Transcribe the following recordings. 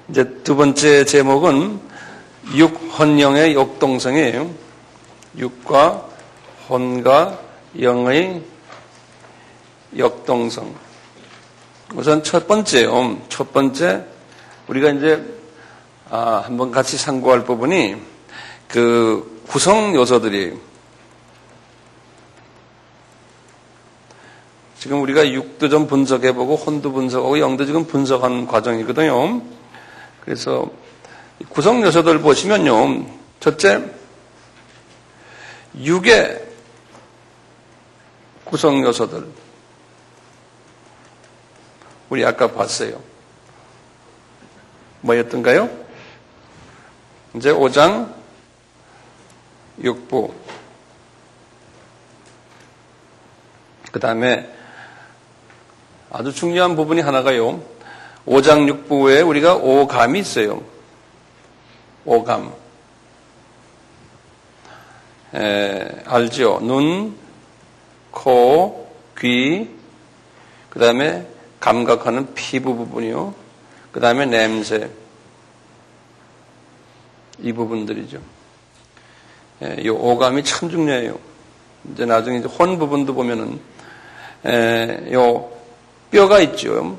이제 두 번째 제목은 육혼영의 역동성이에요. 육과 혼과 영의 역동성. 우선 첫 번째 우리가 이제 한번 같이 상고할 부분이 그 구성 요소들이 지금 우리가 육도 좀 분석해보고 혼도 분석하고 영도 지금 분석하는 과정이거든요. 그래서 구성 요소들 보시면요. 첫째, 육의 구성 요소들. 우리 아까 봤어요. 뭐였던가요? 이제 5장 6부. 그 다음에 아주 중요한 부분이 하나가요. 5장 6부에 우리가 오감이 있어요. 오감. 알죠? 눈, 코, 귀, 그 다음에 감각하는 피부 부분이요. 그 다음에 냄새. 이 부분들이죠. 이 오감이 참 중요해요. 이제 나중에 이제 혼 부분도 보면은, 요 뼈가 있죠.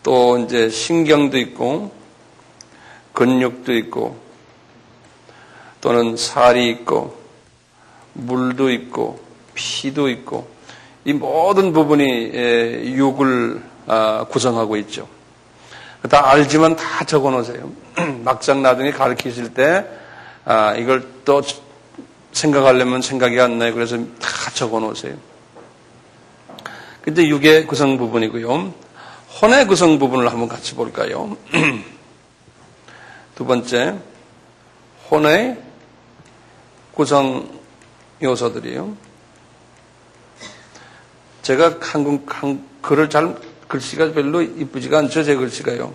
또 이제 신경도 있고, 근육도 있고, 또는 살이 있고, 물도 있고, 피도 있고, 이 모든 부분이 육을 구성하고 있죠. 다 알지만 다 적어 놓으세요. 막상 나중에 가르치실 때, 이걸 또 생각하려면 생각이 안 나요. 그래서 다 적어 놓으세요. 근데 육의 구성 부분이고요. 혼의 구성 부분을 한번 같이 볼까요? 두 번째, 혼의 구성 요소들이요. 제가 글을 글씨가 별로 이쁘지가 않죠, 제 글씨가요.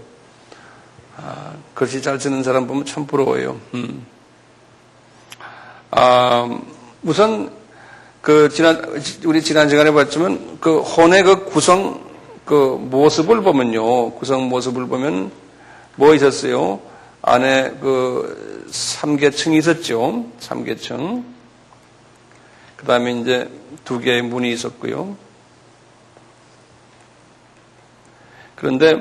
글씨 잘 쓰는 사람 보면 참 부러워요. 우선, 우리 지난 시간에 봤지만, 그 혼의 그 구성, 그 모습을 보면요. 구성 모습을 보면 뭐 있었어요? 안에 그 삼계층이 있었죠. 삼계층. 그 다음에 이제 두 개의 문이 있었고요. 그런데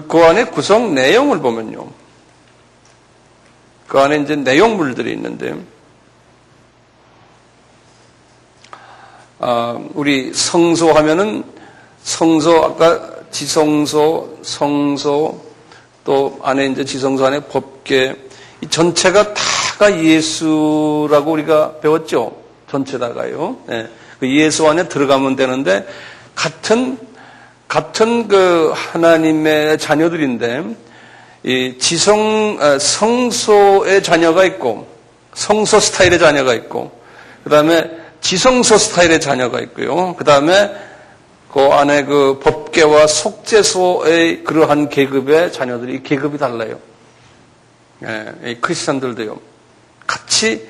그 안에 구성 내용을 보면요. 그 안에 이제 내용물들이 있는데, 우리 성소 하면은 성소, 아까 지성소, 성소, 또 안에 이제 지성소 안에 법궤, 이 전체가 다가 예수라고 우리가 배웠죠? 전체다가요. 네. 그 예수 안에 들어가면 되는데, 같은 그 하나님의 자녀들인데, 이 성소의 자녀가 있고, 성소 스타일의 자녀가 있고, 그 다음에 지성소 스타일의 자녀가 있고요. 그 다음에 그 안에 그 법궤와 속죄소의 그러한 계급의 자녀들이, 이 계급이 달라요. 이 크리스천들도요. 같이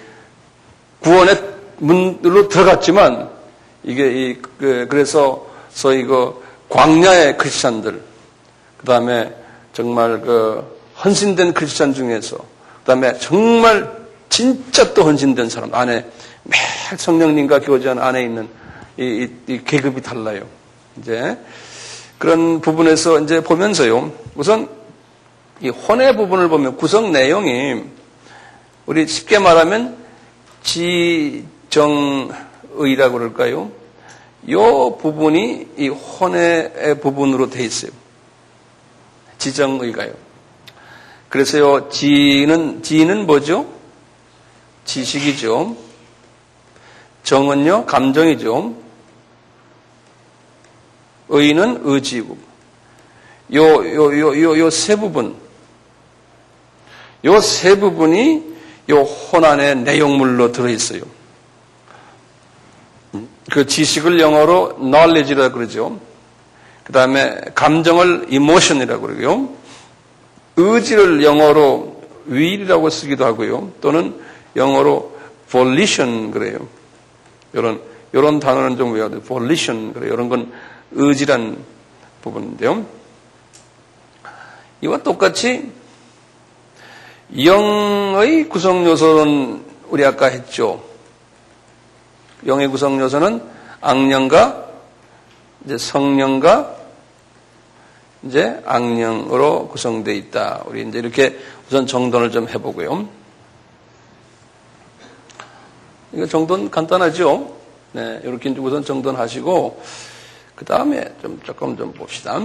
구원의 문으로 들어갔지만, 이게 그래서 소위 그 광야의 크리스천들, 그 다음에 정말 그 헌신된 크리스천 중에서, 그 다음에 정말 진짜 또 헌신된 사람, 안에 매일 성령님과 교제하는 안에 있는 이 계급이 달라요. 이제 그런 부분에서 이제 보면서요. 우선 이 혼의 부분을 보면 구성 내용이 우리 쉽게 말하면 지정의라고 그럴까요? 이 부분이 이 혼의 부분으로 돼 있어요. 지정의가요. 그래서요, 지는 뭐죠? 지식이죠. 정은요, 감정이죠. 의는 의지고. 요 세 부분. 요 세 부분이 요 혼 안의 내용물로 들어있어요. 그 지식을 영어로 knowledge라고 그러죠. 그 다음에 감정을 emotion이라고 그러고요. 의지를 영어로 will이라고 쓰기도 하고요. 또는 영어로 volition 그래요. 요런 단어는 좀 외워야 돼요. volition 그래요. 이런 건 의지란 부분인데요. 이와 똑같이 영의 구성 요소는 우리 아까 했죠. 영의 구성 요소는 악령과 이제 성령과 이제 악령으로 구성되어 있다. 우리 이제 이렇게 우선 정돈을 좀 해보고요. 이거 정돈 간단하죠? 네, 이렇게 이제 우선 정돈하시고 그 다음에 조금 봅시다.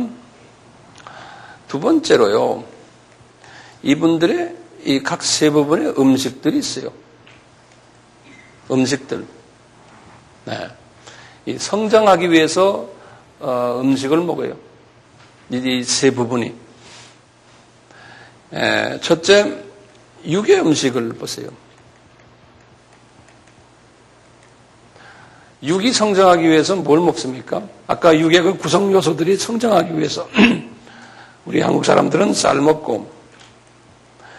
두 번째로요. 이분들의 이 각 세 부분의 음식들이 있어요. 음식들. 네. 이 성장하기 위해서 음식을 먹어요. 이 세 부분이. 첫째, 육의 음식을 보세요. 육이 성장하기 위해서 뭘 먹습니까? 아까 육의 그 구성 요소들이 성장하기 위해서 우리 한국 사람들은 쌀 먹고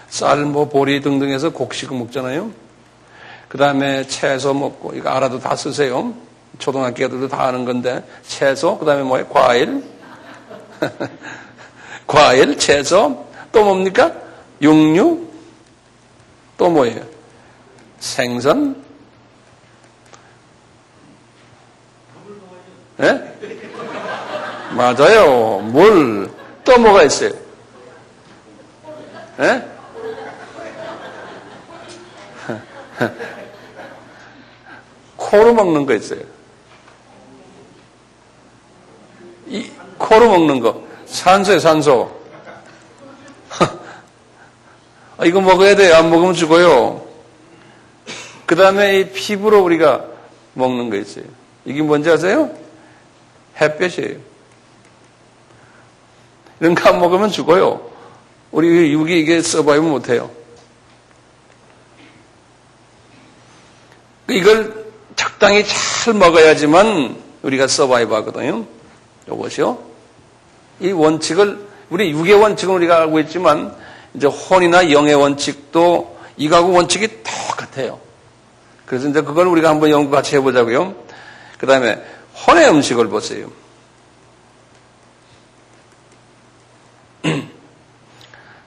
쌀, 보리 등등 해서 곡식 먹잖아요. 그 다음에 채소 먹고, 이거 알아도 다 쓰세요. 초등학교 애들도 다 아는 건데, 채소, 그 다음에 뭐예요? 과일. 과일, 채소, 또 뭡니까? 육류, 또 뭐예요? 생선. 예? 맞아요. 물. 또 뭐가 있어요? 예? 코로 먹는 거 있어요. 이 코로 먹는 거. 산소예요, 산소. 이거 먹어야 돼요. 안 먹으면 죽어요. 그 다음에 이 피부로 우리가 먹는 거 있어요. 이게 뭔지 아세요? 햇볕이에요. 이런 거 안 먹으면 죽어요. 우리 육이 이게 서바이브 못해요. 이걸 적당히 잘 먹어야지만 우리가 서바이브 하거든요. 이것이요. 이 원칙을, 우리 육의 원칙은 우리가 알고 있지만, 이제 혼이나 영의 원칙도 이거하고 원칙이 똑같아요. 그래서 이제 그걸 우리가 한번 연구 같이 해보자고요. 그 다음에 혼의 음식을 보세요.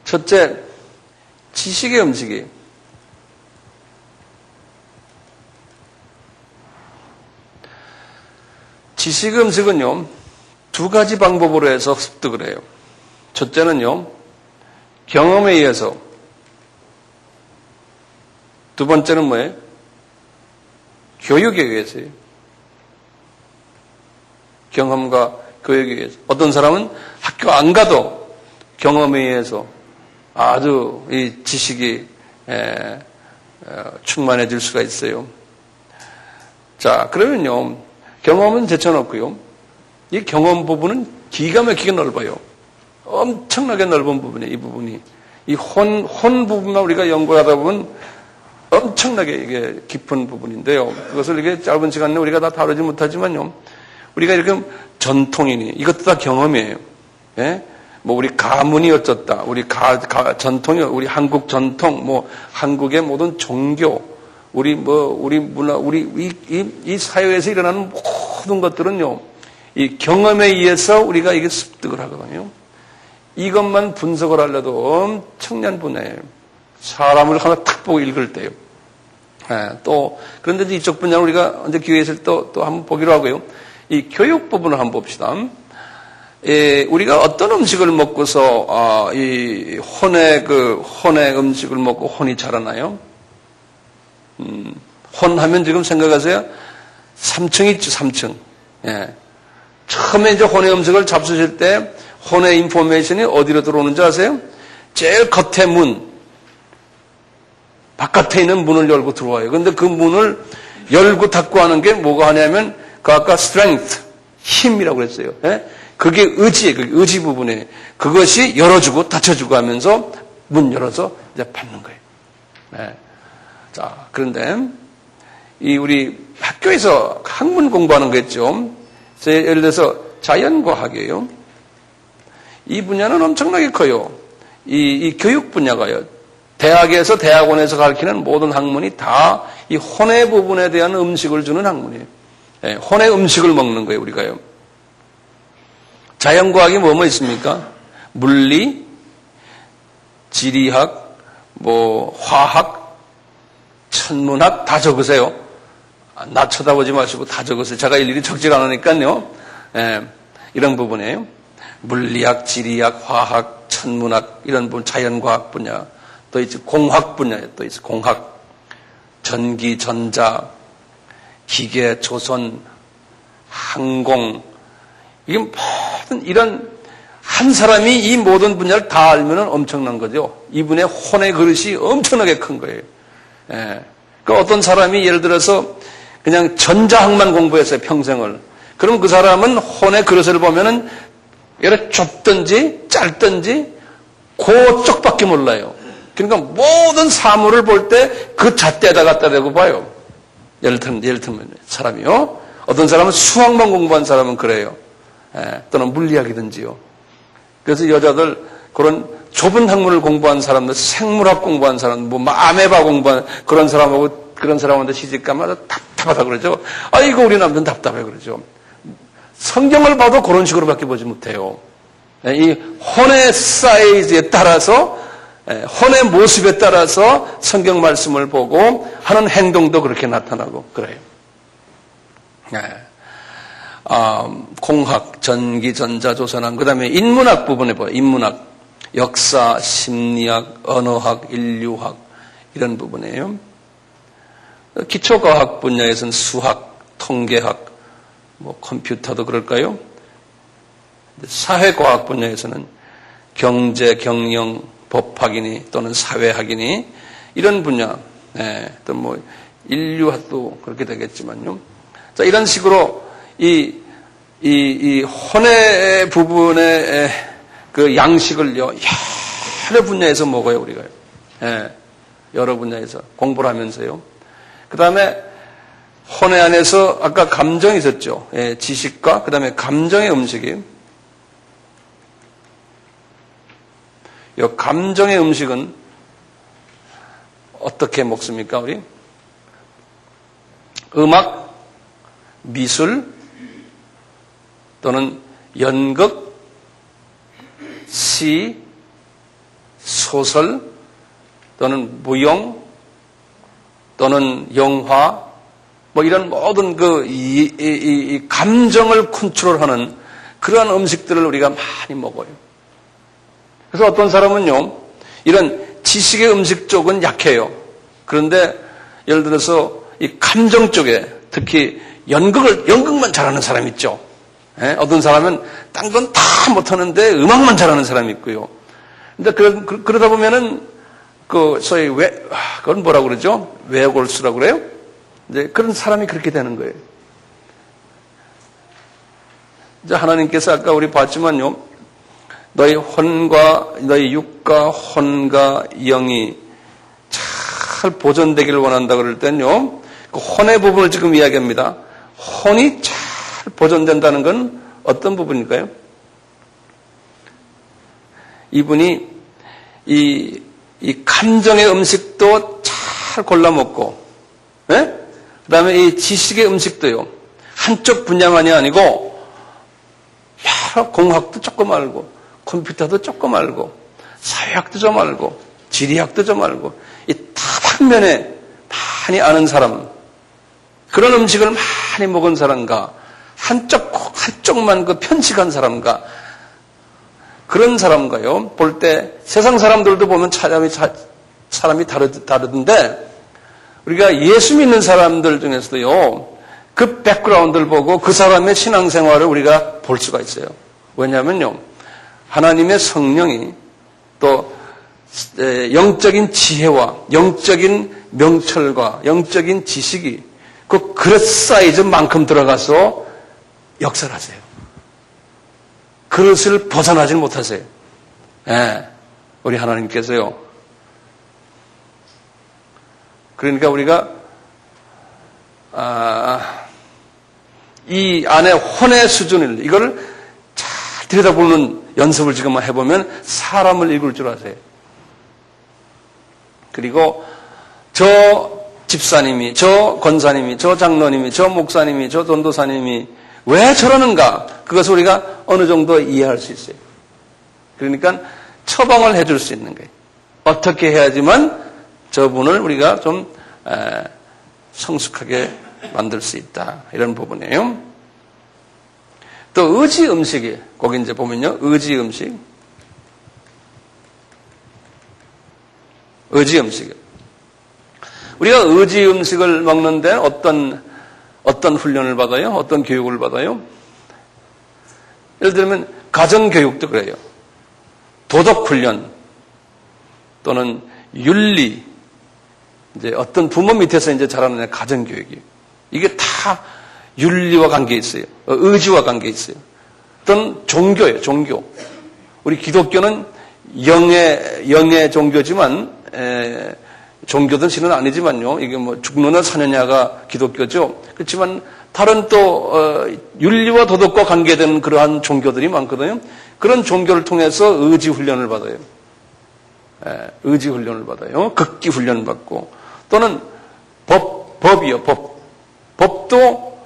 첫째, 지식의 음식이에요. 지식 음식은요, 두 가지 방법으로 해서 습득을 해요. 첫째는요, 경험에 의해서. 두 번째는 뭐예요? 교육에 의해서요. 경험과 교육에 의해서. 어떤 사람은 학교 안 가도 경험에 의해서 아주 이 지식이 충만해질 수가 있어요. 자, 그러면요, 경험은 제쳐놓고요. 이 경험 부분은 기가 막히게 넓어요. 엄청나게 넓은 부분이에요, 이 부분이. 이 혼 부분만 우리가 연구하다 보면 엄청나게 이게 깊은 부분인데요. 그것을 이게 짧은 시간 내에 우리가 다 다루지 못하지만요. 우리가 이렇게 전통이니, 이것도 다 경험이에요. 예? 뭐 우리 가문이 어쩌다, 우리 전통이, 우리 한국 전통, 뭐 한국의 모든 종교, 우리 문화, 이 사회에서 일어나는 모든 것들은요, 이 경험에 의해서 우리가 이게 습득을 하거든요. 이것만 분석을 하려도 엄청난 분야예요. 사람을 하나 탁 보고 읽을 때요. 또, 그런데 이쪽 분야는 우리가 언제 기회 있을 때 또 한번 보기로 하고요. 이 교육 부분을 한번 봅시다. 우리가 어떤 음식을 먹고서, 이 혼의 음식을 먹고 혼이 자라나요? 혼 하면 지금 생각하세요? 3층 있죠, 3층. 예. 처음에 이제 혼의 음식을 잡수실 때 혼의 인포메이션이 어디로 들어오는지 아세요? 제일 겉에 문, 바깥에 있는 문을 열고 들어와요. 그런데 그 문을 열고 닫고 하는 게 뭐가 하냐면 그 아까 strength, 힘이라고 그랬어요. 예? 그게 의지예요. 그게 의지 부분에 그것이 열어주고 닫혀주고 하면서 문 열어서 이제 받는 거예요. 예. 자, 그런데 이 우리 학교에서 학문 공부하는 거 있죠. 예를 들어서 자연과학이에요. 이 분야는 엄청나게 커요. 이 교육 분야가요. 대학에서 대학원에서 가르치는 모든 학문이 다 이 혼의 부분에 대한 음식을 주는 학문이에요. 예, 혼의 음식을 먹는 거예요, 우리가요. 자연과학이 뭐뭐 있습니까? 물리, 지리학, 화학, 천문학 다 적으세요. 나 쳐다보지 마시고 다 적으세요. 제가 일일이 적지 않으니까요. 이런 부분이에요. 물리학, 지리학, 화학, 천문학 이런 부분, 자연과학 분야 또 있지, 공학 분야에 또 있어. 공학, 전기, 전자, 기계, 조선, 항공 이게 모든 이런 한 사람이 이 모든 분야를 다 알면 엄청난 거죠. 이분의 혼의 그릇이 엄청나게 큰 거예요. 그러니까 어떤 사람이 예를 들어서 그냥 전자학만 공부했어요, 평생을. 그럼 그 사람은 혼의 그릇을 보면은 예를 좁든지 짧든지 그쪽밖에 몰라요. 그러니까 모든 사물을 볼 때 그 잣대에다 갖다 대고 봐요. 예를 들면 사람이요. 어떤 사람은 수학만 공부한 사람은 그래요. 또는 물리학이든지요. 그래서 여자들 그런 좁은 학문을 공부한 사람들, 생물학 공부한 사람, 아메바 공부한 그런 사람한테 시집가면 답답하다 그러죠. 아이고 우리 남편 답답해 그러죠. 성경을 봐도 그런 식으로밖에 보지 못해요. 이 혼의 사이즈에 따라서, 혼의 모습에 따라서 성경 말씀을 보고 하는 행동도 그렇게 나타나고 그래요. 공학, 전기, 전자, 조선학, 그 다음에 인문학 부분에 봐요. 인문학, 역사, 심리학, 언어학, 인류학 이런 부분이에요. 기초과학 분야에서는 수학, 통계학, 컴퓨터도 그럴까요? 사회과학 분야에서는 경제, 경영, 법학이니 또는 사회학이니 이런 분야, 또 인류학도 그렇게 되겠지만요. 자, 이런 식으로 이 혼의 부분의 그 양식을요, 여러 분야에서 먹어요, 우리가요. 여러 분야에서 공부를 하면서요. 그 다음에 혼의 안에서 아까 감정이 있었죠. 지식과 그 다음에 감정의 음식이. 이 감정의 음식은 어떻게 먹습니까, 우리? 음악, 미술, 또는 연극, 시, 소설, 또는 무용, 또는 영화, 이런 모든 이 감정을 컨트롤하는 그러한 음식들을 우리가 많이 먹어요. 그래서 어떤 사람은요, 이런 지식의 음식 쪽은 약해요. 그런데 예를 들어서 이 감정 쪽에 특히 연극만 잘하는 사람 있죠. 어떤 사람은 딴 건 다 못하는데 음악만 잘하는 사람이 있고요. 근데 그러다 보면은 소위 그건 뭐라고 그러죠? 외골수라고 그래요? 이제 그런 사람이 그렇게 되는 거예요. 이제 하나님께서 아까 우리 봤지만요, 너희 육과 혼과 영이 잘 보존되기를 원한다 그럴 땐요, 그 혼의 부분을 지금 이야기합니다. 혼이 잘 보존된다는 건 어떤 부분일까요? 이분이 이 감정의 음식도 잘 골라 먹고, 그 다음에 이 지식의 음식도요, 한쪽 분야만이 아니고, 여러 공학도 조금 알고, 컴퓨터도 조금 알고, 사회학도 좀 알고, 지리학도 좀 알고, 이 다방면에 많이 아는 사람, 그런 음식을 많이 먹은 사람과, 한쪽만 편식한 사람과, 그런 사람과요, 볼 때 세상 사람들도 보면 사람이 다르던데, 우리가 예수 믿는 사람들 중에서도요, 그 백그라운드를 보고 그 사람의 신앙생활을 우리가 볼 수가 있어요. 왜냐하면요, 하나님의 성령이 또 영적인 지혜와 영적인 명철과 영적인 지식이 그 그릇 사이즈만큼 들어가서 역사를 하세요. 그릇을 벗어나지 못하세요. 우리 하나님께서요. 그러니까 우리가 이 안에 혼의 수준을 이거를 잘 들여다보는 연습을 지금만 해보면 사람을 읽을 줄 아세요. 그리고 저 집사님이, 저 권사님이, 저 장로님이, 저 목사님이, 저 전도사님이 왜 저러는가? 그것을 우리가 어느 정도 이해할 수 있어요. 그러니까 처방을 해줄 수 있는 거예요. 어떻게 해야지만 저분을 우리가 좀 성숙하게 만들 수 있다. 이런 부분이에요. 또 의지 음식이 거기 이제 보면요. 의지 음식. 의지 음식. 우리가 의지 음식을 먹는데 어떤 훈련을 받아요? 어떤 교육을 받아요? 예를 들면 가정교육도 그래요. 도덕훈련 또는 윤리, 이제 어떤 부모 밑에서 이제 자라는 가정교육이 이게 다 윤리와 관계 있어요. 의지와 관계 있어요. 어떤 종교예요, 종교. 우리 기독교는 영의 종교지만, 종교든 신은 아니지만요. 이게 뭐 죽느냐 사느냐가 기독교죠. 그렇지만 다른 또 윤리와 도덕과 관계된 그러한 종교들이 많거든요. 그런 종교를 통해서 의지 훈련을 받아요. 의지 훈련을 받아요. 극기 훈련을 받고 또는 법이요. 법도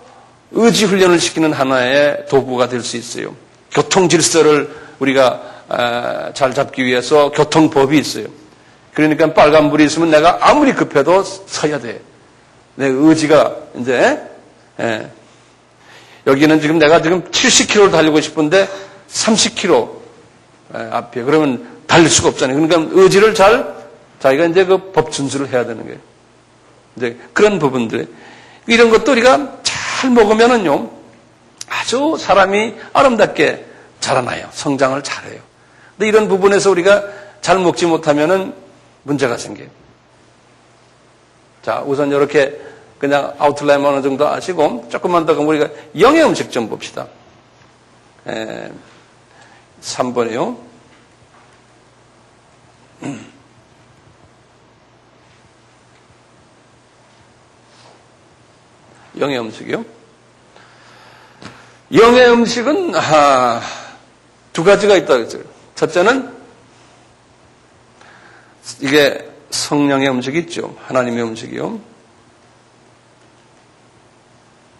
의지 훈련을 시키는 하나의 도구가 될 수 있어요. 교통 질서를 우리가 잘 잡기 위해서 교통법이 있어요. 그러니까 빨간불이 있으면 내가 아무리 급해도 서야 돼. 내 의지가 이제 여기는 지금 내가 지금 70km를 달리고 싶은데 30km 앞에 그러면 달릴 수가 없잖아요. 그러니까 의지를 자기가 이제 그 법 준수를 해야 되는 거예요. 이제 그런 부분들 이런 것도 우리가 잘 먹으면은요 아주 사람이 아름답게 자라나요. 성장을 잘해요. 근데 이런 부분에서 우리가 잘 먹지 못하면은 문제가 생겨요. 자, 우선 이렇게 그냥 아웃라인 어느 정도 아시고 조금만 더 우리가 영의 음식 좀 봅시다. 3번이요. 영의 음식이요. 영의 음식은 두 가지가 있다고 했어요. 첫째는 이게 성령의 음식이 있죠. 하나님의 음식이요.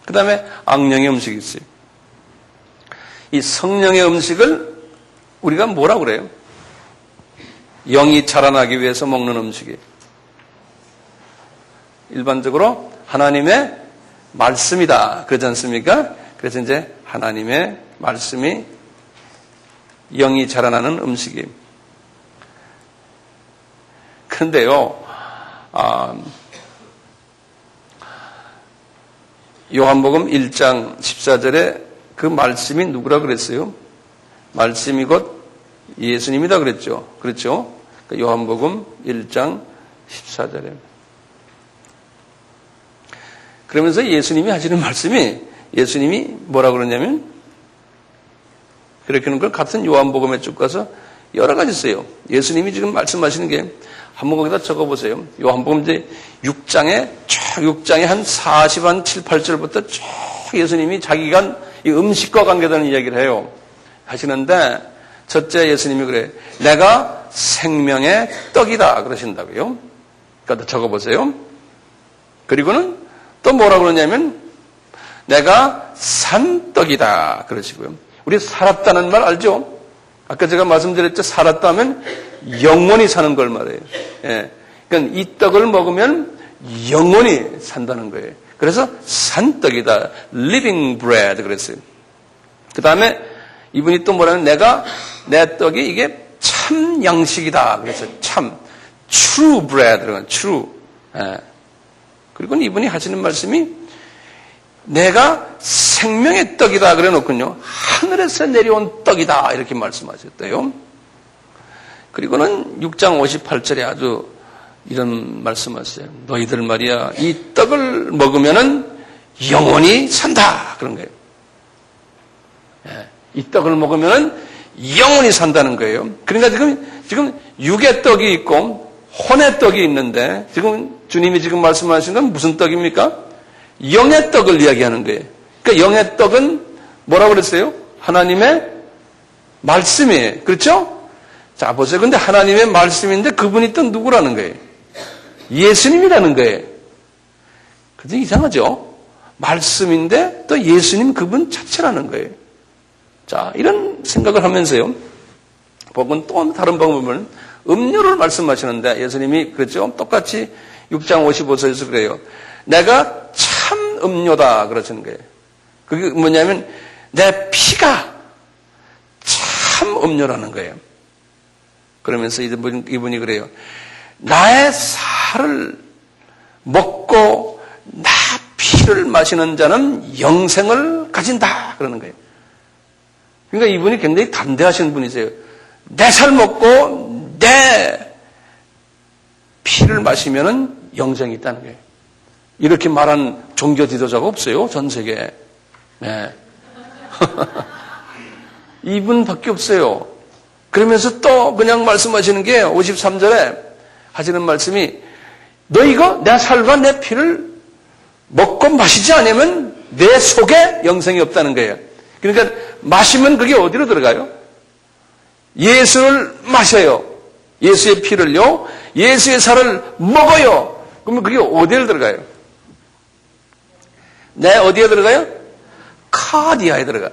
그 다음에 악령의 음식이 있어요. 이 성령의 음식을 우리가 뭐라고 그래요? 영이 자라나기 위해서 먹는 음식이에요. 일반적으로 하나님의 말씀이다. 그러지 않습니까? 그래서 이제 하나님의 말씀이 영이 자라나는 음식이에요. 그런데요, 요한복음 1장 14절에 그 말씀이 누구라 그랬어요? 말씀이 곧 예수님이다 그랬죠. 그렇죠? 요한복음 1장 14절에. 그러면서 예수님이 하시는 말씀이 예수님이 뭐라 그러냐면 그렇게 하는 걸 같은 요한복음에 쭉 가서 여러 가지 있어요. 예수님이 지금 말씀하시는 게 한번 거기다 적어보세요. 요한복음 이제 6장에 한 40, 한 7, 8절부터 쭉 예수님이 자기가 이 음식과 관계되는 이야기를 해요. 하시는데 첫째 예수님이 그래. 내가 생명의 떡이다. 그러신다고요. 그러니까 적어보세요. 그리고는 또 뭐라 그러냐면 내가 산 떡이다. 그러시고요. 우리 살았다는 말 알죠? 아까 제가 말씀드렸죠. 살았다면 영원히 사는 걸 말해요. 예. 그러니까 이 떡을 먹으면 영원히 산다는 거예요. 그래서 산떡이다. living bread 그랬어요. 그 다음에 이분이 또 뭐라면 내 떡이 이게 참 양식이다. 그래서 참 true bread 그러면 true. 예. 그리고 이분이 하시는 말씀이 내가 생명의 떡이다 그래 놓군요. 하늘에서 내려온 떡이다 이렇게 말씀하셨대요. 그리고는 6장 58절에 아주 이런 말씀하세요. 너희들 말이야 이 떡을 먹으면은 영원히 산다 그런 거예요. 예, 이 떡을 먹으면은 영원히 산다는 거예요. 그러니까 지금 육의 떡이 있고 혼의 떡이 있는데 지금 주님이 지금 말씀하신 건 무슨 떡입니까? 영의 떡을 이야기하는 거예요. 그러니까 영의 떡은 뭐라고 그랬어요? 하나님의 말씀이에요. 그렇죠? 자, 보세요. 근데 하나님의 말씀인데 그분이 또 누구라는 거예요? 예수님이라는 거예요. 근데 이상하죠? 말씀인데 또 예수님 그분 자체라는 거예요. 자, 이런 생각을 하면서요. 혹은 또 다른 방법은 음료를 말씀하시는데 예수님이 그랬죠. 똑같이 6장 55절에서 그래요. 내가 참 음료다 그러시는 거예요. 그게 뭐냐면 내 피가 참 음료라는 거예요. 그러면서 이분이 그래요. 나의 살을 먹고 나 피를 마시는 자는 영생을 가진다 그러는 거예요. 그러니까 이분이 굉장히 담대하신 분이세요. 내 살 먹고 내 피를 마시면은 영생이 있다는 거예요. 이렇게 말한 종교 지도자가 없어요, 전 세계에. 네. 이분밖에 없어요. 그러면서 또 그냥 말씀하시는 게 53절에 하시는 말씀이 너희가 내 살과 내 피를 먹고 마시지 않으면 내 속에 영생이 없다는 거예요. 그러니까 마시면 그게 어디로 들어가요? 예수를 마셔요. 예수의 피를요. 예수의 살을 먹어요. 그러면 그게 어디에 들어가요? 내 어디에 들어가요? 카디아에 들어가요.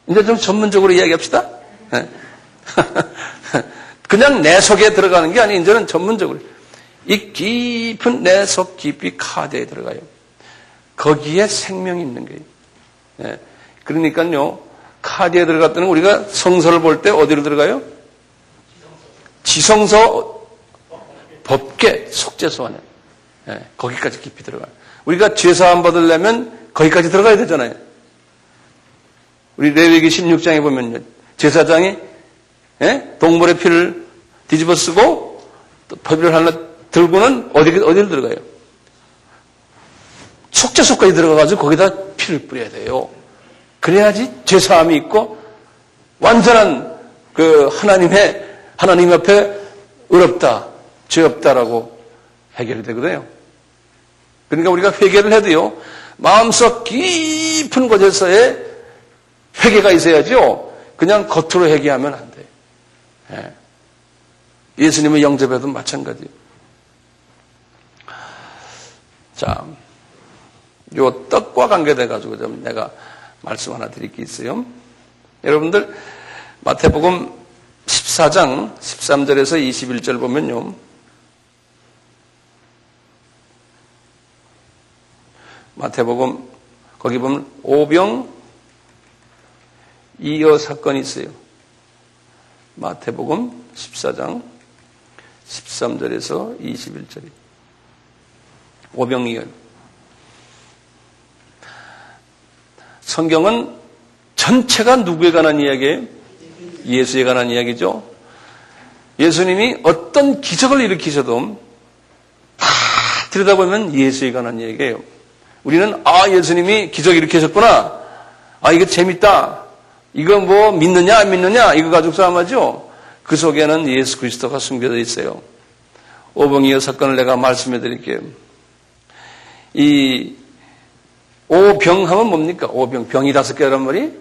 이제 좀 전문적으로 이야기합시다. 그냥 내 속에 들어가는 게 아니고 이제는 전문적으로 이 깊은 내 속 깊이 카디아에 들어가요. 거기에 생명이 있는 거예요. 그러니까요. 카디아에 들어갔더니 우리가 성서를 볼 때 어디로 들어가요? 지성소 법계 속죄소 안에 거기까지 깊이 들어가요. 우리가 죄사함 받으려면 거기까지 들어가야 되잖아요. 우리 레위기 16장에 보면 제사장이 동물의 피를 뒤집어 쓰고 또 법을 하나 들고는 어디를 들어가요? 속죄소까지 들어가가지고 거기다 피를 뿌려야 돼요. 그래야지 죄사함이 있고 완전한 그 하나님 앞에 의롭다, 죄 없다라고 해결이 되거든요. 그러니까 우리가 회개를 해도요, 마음속 깊은 곳에서의 회개가 있어야죠. 그냥 겉으로 회개하면 안 돼요. 예수님의 영접에도 마찬가지예요. 자, 요 떡과 관계돼가지고 좀 내가 말씀 하나 드릴 게 있어요. 여러분들, 마태복음 14장 13절에서 21절 보면요. 마태복음, 거기 보면 오병 이어 사건이 있어요. 마태복음 14장 13절에서 21절이. 오병 이어. 성경은 전체가 누구에 관한 이야기예요? 예수에 관한 이야기죠. 예수님이 어떤 기적을 일으키셔도 다 들여다보면 예수에 관한 이야기예요. 우리는 예수님이 기적 일으키셨구나. 이거 재밌다. 이거 뭐 믿느냐 안 믿느냐 이거 가지고 싸움하죠. 그 속에는 예수 그리스도가 숨겨져 있어요. 오병이어 사건을 내가 말씀해 드릴게요. 이 오병하면 뭡니까? 오병, 병이 5개란 말이?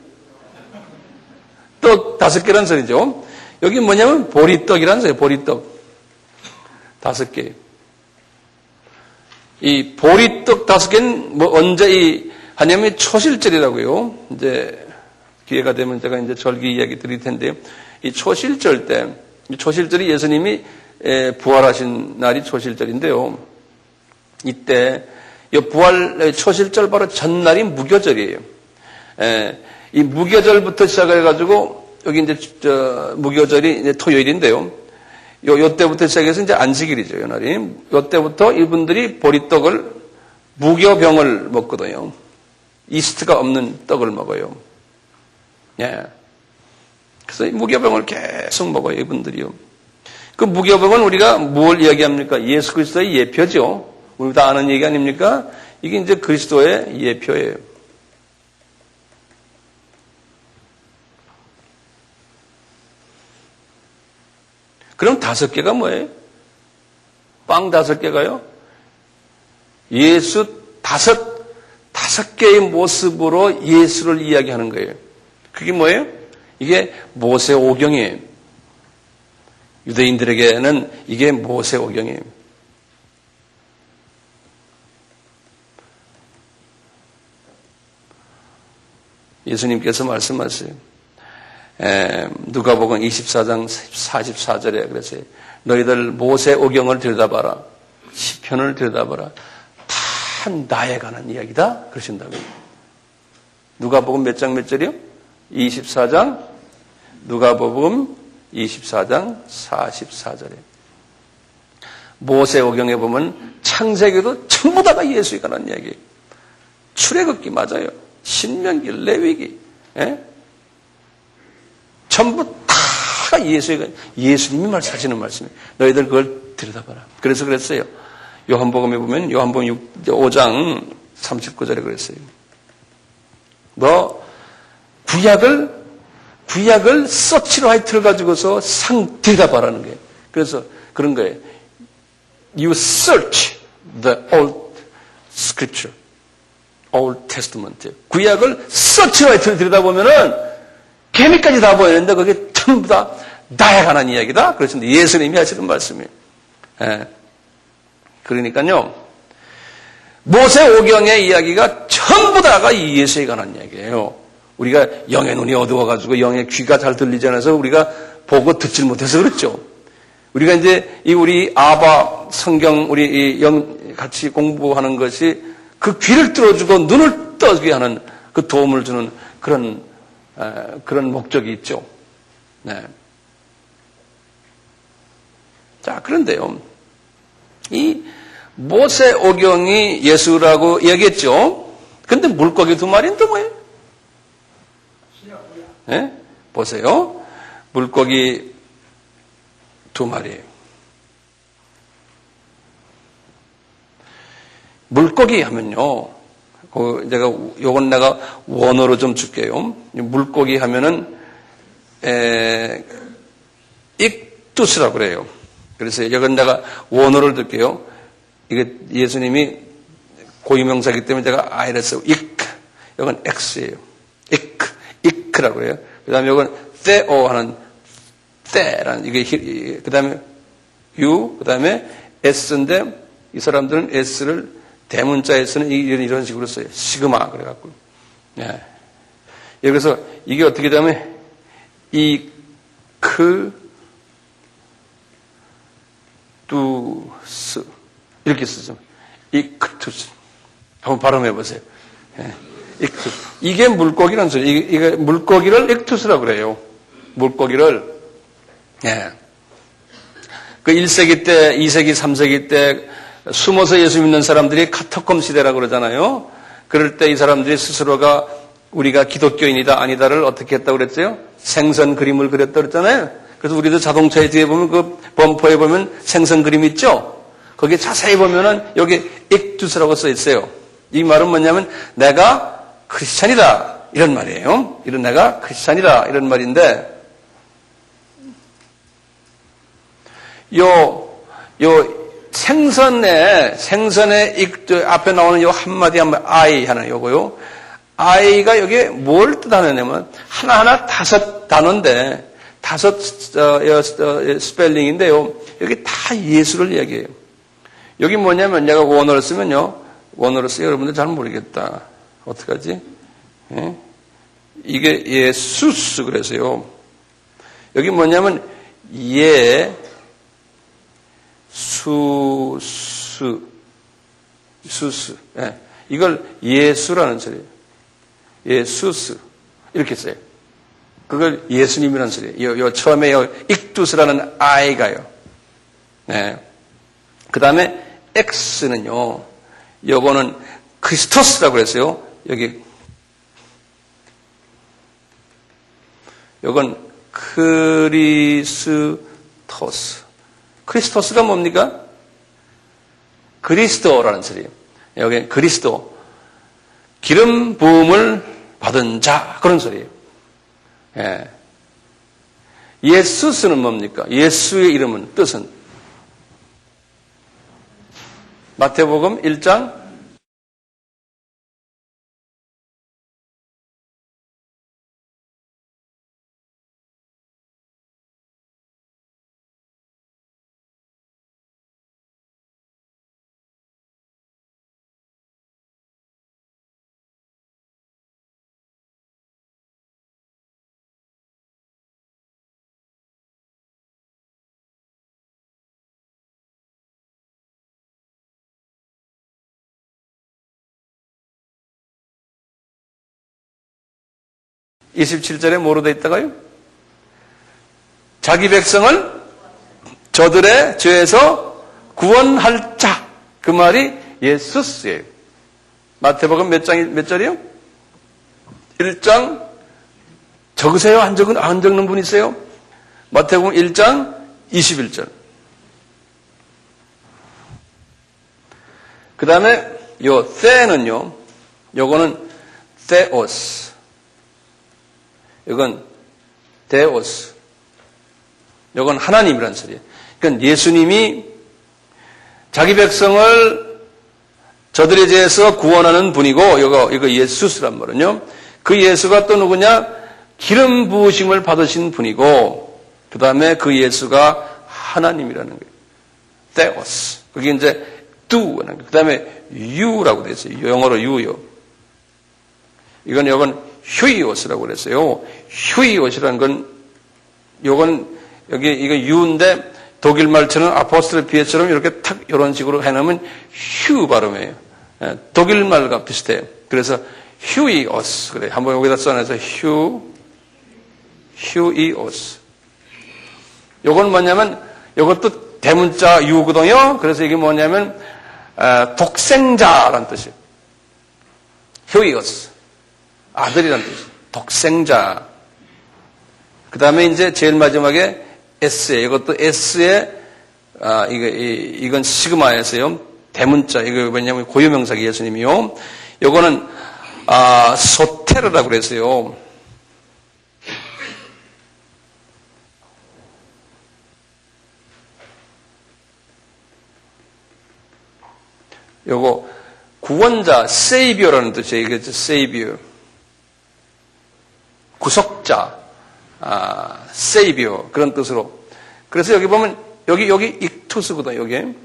떡 5개란 소리죠. 여기 뭐냐면 보리떡이라는 소리예요. 보리떡 5개. 이 보리떡 5개는 뭐 언제 하냐면 초실절이라고요. 이제 기회가 되면 제가 이제 절기 이야기 드릴 텐데요. 이 초실절 때, 이 초실절이 예수님이 부활하신 날이 초실절인데요. 이때 이 부활 초실절 바로 전날이 무교절이에요. 이 무교절부터 시작해가지고 여기 이제 무교절이 이제 토요일인데요. 요 때부터 시작해서 이제 안식일이죠. 요 날이. 요 때부터 이분들이 보리떡을 무교병을 먹거든요. 이스트가 없는 떡을 먹어요. 예. 그래서 이 무교병을 계속 먹어요. 이분들이요. 그 무교병은 우리가 뭘 이야기합니까? 예수 그리스도의 예표죠. 우리 다 아는 얘기 아닙니까? 이게 이제 그리스도의 예표예요. 그럼 5개가 뭐예요? 빵 5개가요? 예수 5개의 모습으로 예수를 이야기하는 거예요. 그게 뭐예요? 이게 모세 오경이에요. 유대인들에게는 이게 모세 오경이에요. 예수님께서 말씀하세요. 누가복음 24장 44절에 그랬어요. 너희들 모세오경을 들여다봐라. 시편을 들여다봐라. 다 나에 관한 이야기다. 그러신다고요. 누가복음 몇 장 몇 절이요? 24장, 누가복음 24장 44절에. 모세오경에 보면 창세기도 전부 다가 예수에 관한 이야기예요. 출애굽기 맞아요. 신명기, 레위기, 전부 다가 예수님이 말씀하시는 말씀이에요. 너희들 그걸 들여다봐라. 그래서 그랬어요. 요한복음에 보면 요한복음 5장 39절에 그랬어요. 너 구약을 서치라이트를 가지고서 들여다봐라는 거예요. 그래서 그런 거예요. You search the old scripture, old testament. 구약을 서치라이트를 들여다보면은 개미까지 다 보이는데 그게 전부 다 나에 관한 이야기다. 그러신데 예수님이 하시는 말씀이에요. 그러니까요. 모세오경의 이야기가 전부 다가 예수에 관한 이야기예요. 우리가 영의 눈이 어두워가지고 영의 귀가 잘 들리지 않아서 우리가 보고 듣질 못해서 그렇죠. 우리가 이제 우리 아바 성경 우리 같이 공부하는 것이 그 귀를 뚫어주고 눈을 떠게 하는 그 도움을 주는 그런 목적이 있죠. 네. 자, 그런데요. 이 모세오경이 예수라고 얘기했죠. 근데 물고기 2마리인데 뭐예요? 네? 보세요. 물고기 2마리예요. 물고기 하면요. 요건 내가 원어로 좀 줄게요. 물고기 하면은 익투스라고 그래요. 그래서 이건 내가 원어를 들게요. 이게 예수님이 고유명사이기 때문에 제가 I를 쓰고 이건 X예요. 이크라고 해요. 그 다음에 이건 the오 하는 the라는 이게 그 다음에 U 그 다음에 S인데 이 사람들은 S를 대문자에 쓰는 이런 식으로 써요. 시그마 그래갖고. 예. 그래서 이게 어떻게 되면 이크투스 이렇게 쓰죠. 이크투스. 한번 발음해 보세요. 예. 이게 물고기라는 소리. 이게 물고기를 익투스라고 그래요. 물고기를. 예. 그 1세기 때, 2세기, 3세기 때 숨어서 예수 믿는 사람들이 카타콤 시대라고 그러잖아요. 그럴 때 이 사람들이 스스로가 우리가 기독교인이다 아니다를 어떻게 했다고 그랬어요? 생선 그림을 그렸다고 그랬잖아요. 그래서 우리도 자동차에 뒤에 보면 그 범퍼에 보면 생선 그림 있죠? 거기에 자세히 보면은 여기 익투스라고 써 있어요. 이 말은 뭐냐면 내가 크리스찬이다 이런 말이에요. 이런 내가 크리스찬이다 이런 말인데 요 생선의 앞에 나오는 요 한마디 I 하는 요거요. I가 여기에 뭘 뜻하느냐면 하나하나 5 단어인데 5 스펠링인데요. 여기 다 예수를 이야기해요. 여기 뭐냐면 내가 원어를 쓰면요. 원어를 쓰여 여러분들 잘 모르겠다. 어떡하지? 예? 이게 예수스 그래서요. 여기 뭐냐면 수스. 예. 이걸 예수라는 소리예요. 예수스. 이렇게 써요. 그걸 예수님이라는 소리예요. 요 처음에 익두스라는 아이가요. 네. 그 다음에 X는요. 요거는 크리스토스라고 그랬어요. 여기. 요건 크리스토스. 크리스토스가 뭡니까? 그리스도라는 소리예요. 여기 그리스도. 기름 부음을 받은 자. 그런 소리예요. 예. 예수스는 뭡니까? 예수의 이름은 뜻은 마태복음 1장 27절에 뭐로 되어 있다가요? 자기 백성을 저들의 죄에서 구원할 자. 그 말이 예수스예요. 마태복음 몇 절이요? 1장 적으세요? 안 적는 분 있어요? 마태복음 1장 21절. 그 다음에 요 the는요, 요거는 theos. 이건 theos. 요건 하나님이란 소리예요. 그러니까 예수님이 자기 백성을 저들의 죄에서 구원하는 분이고, 이거 예수스란 말은요. 그 예수가 또 누구냐? 기름 부으심을 받으신 분이고, 그 다음에 그 예수가 하나님이라는 거예요. theos. 그게 이제 do라는 거예요. 그 다음에 you라고 되어 있어요. 영어로 you요. 이건 휴이오스라고 그랬어요. 휴이오스라는 건, 요건 이거 you인데 독일 말처럼 아포스트로피에처럼 이렇게 탁 이런 식으로 해놓으면 휴 발음이에요. 독일 말과 비슷해요. 그래서 휴이오스. 그래. 한번 여기다 써놔서 휴이오스. 요건 뭐냐면, 요것도 대문자 유거든요. 그래서 이게 뭐냐면, 독생자라는 뜻이에요. 휴이오스. 아들이라는 뜻이에요. 독생자. 그 다음에 이제 제일 마지막에 S에, 이것도 S에, 이건 시그마에서요. 대문자. 이거 왜냐면 고유명사기 예수님이요. 요거는, 소테르라고 그랬어요. 요거, 구원자, 세이비어라는 뜻이에요. 이게 세이비어. 구속자, 세이비어. 그런 뜻으로. 그래서 여기 보면, 여기 익투스거든, 여기.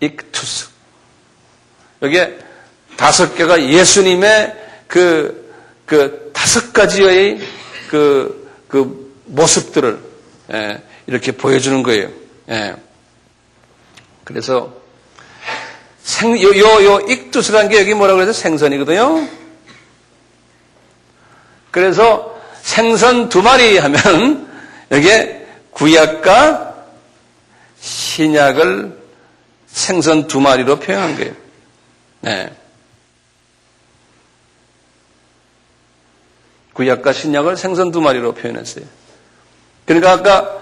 익투스. 여기에 5개가 예수님의 그 5가지의 그 모습들을, 이렇게 보여주는 거예요. 그래서, 요 익투스라는 게 여기 뭐라고 그래서 생선이거든요. 그래서 생선 2마리 하면 여기에 구약과 신약을 생선 2마리로 표현한 거예요. 네. 구약과 신약을 생선 2마리로 표현했어요. 그러니까 아까